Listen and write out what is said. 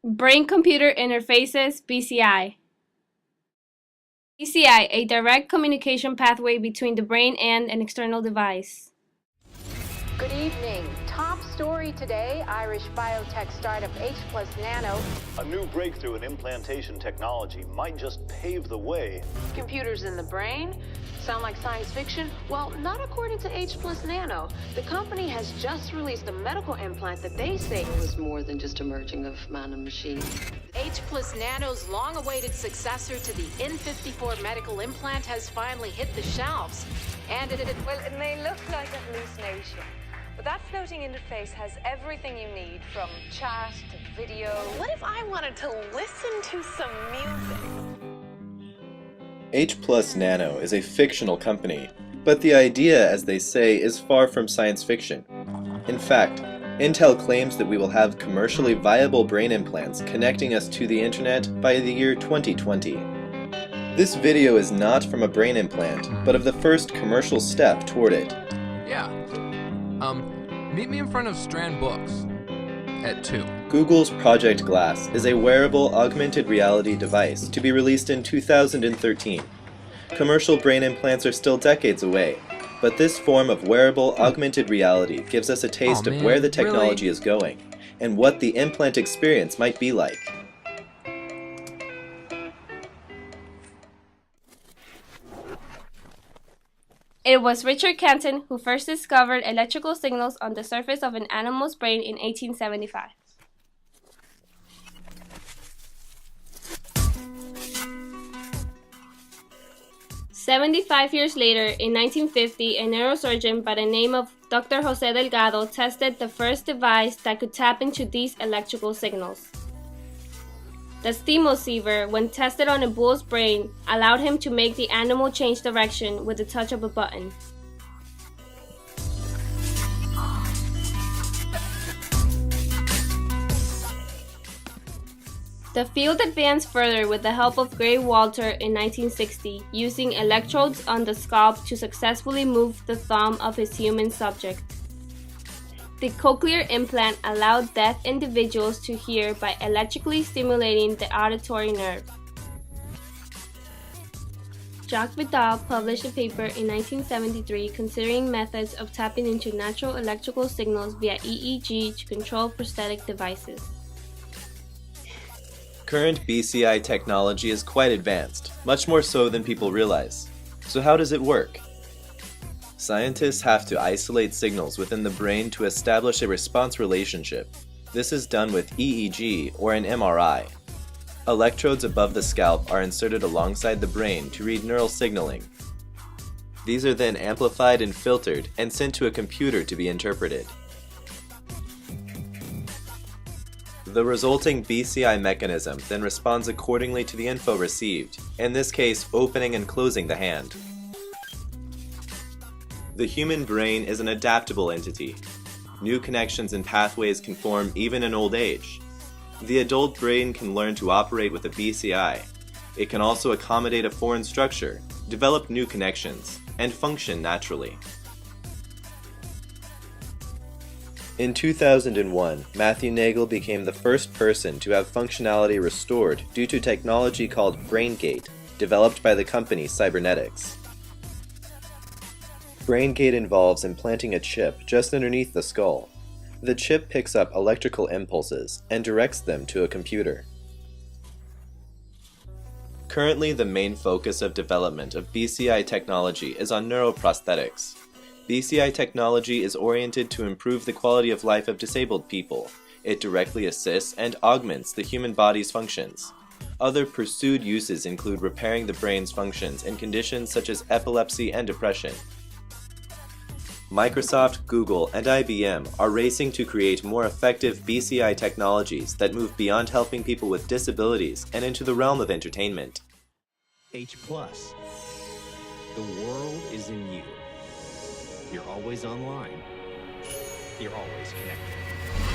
Brain-computer interfaces, BCI. BCI, a direct communication pathway between the brain and an external device. Good evening. Top story today, Irish biotech startup H plus Nano. A new breakthrough in implantation technology might just pave the way. Computers in the brain? Sound like science fiction? Well, not according to H plus Nano. The company has just released a medical implant that they say was more than just a merging of man and machine. H plus Nano's long-awaited successor to the N54 medical implant has finally hit the shelves. And Well, it may look like a hallucination, but that floating interface has everything you need, from chat to video. What if I wanted to listen to some music? H plus Nano is a fictional company, but the idea, as they say, is far from science fiction. In fact, Intel claims that we will have commercially viable brain implants connecting us to the internet by the year 2020. This video is not from a brain implant, but of the first commercial step toward it. Yeah. Meet me in front of Strand Books at 2. Google's Project Glass is a wearable augmented reality device to be released in 2013. Commercial brain implants are still decades away, but this form of wearable augmented reality gives us a taste of where the technology is going and what the implant experience might be like. It was Richard Canton who first discovered electrical signals on the surface of an animal's brain in 1875. "75 years later, in 1950, a neurosurgeon by the name of Dr. Jose Delgado tested the first device that could tap into these electrical signals. The stemoceiver, when tested on a bull's brain, allowed him to make the animal change direction with the touch of a button. The field advanced further with the help of Gray Walter in 1960, using electrodes on the scalp to successfully move the thumb of his human subject. The cochlear implant allowed deaf individuals to hear by electrically stimulating the auditory nerve. Jacques Vidal published a paper in 1973 considering methods of tapping into natural electrical signals via EEG to control prosthetic devices. Current BCI technology is quite advanced, much more so than people realize. So how does it work? Scientists have to isolate signals within the brain to establish a response relationship. This is done with EEG or an MRI. Electrodes above the scalp are inserted alongside the brain to read neural signaling. These are then amplified and filtered and sent to a computer to be interpreted. The resulting BCI mechanism then responds accordingly to the info received, in this case opening and closing the hand. The human brain is an adaptable entity. New connections and pathways can form even in old age. The adult brain can learn to operate with a BCI. It can also accommodate a foreign structure, develop new connections, and function naturally. In 2001, Matthew Nagel became the first person to have functionality restored due to technology called BrainGate, developed by the company Cybernetics. BrainGate involves implanting a chip just underneath the skull. The chip picks up electrical impulses and directs them to a computer. Currently, the main focus of development of BCI technology is on neuroprosthetics. BCI technology is oriented to improve the quality of life of disabled people. It directly assists and augments the human body's functions. Other pursued uses include repairing the brain's functions in conditions such as epilepsy and depression. Microsoft, Google, and IBM are racing to create more effective BCI technologies that move beyond helping people with disabilities and into the realm of entertainment. H+. The world is in you. You're always online. You're always connected.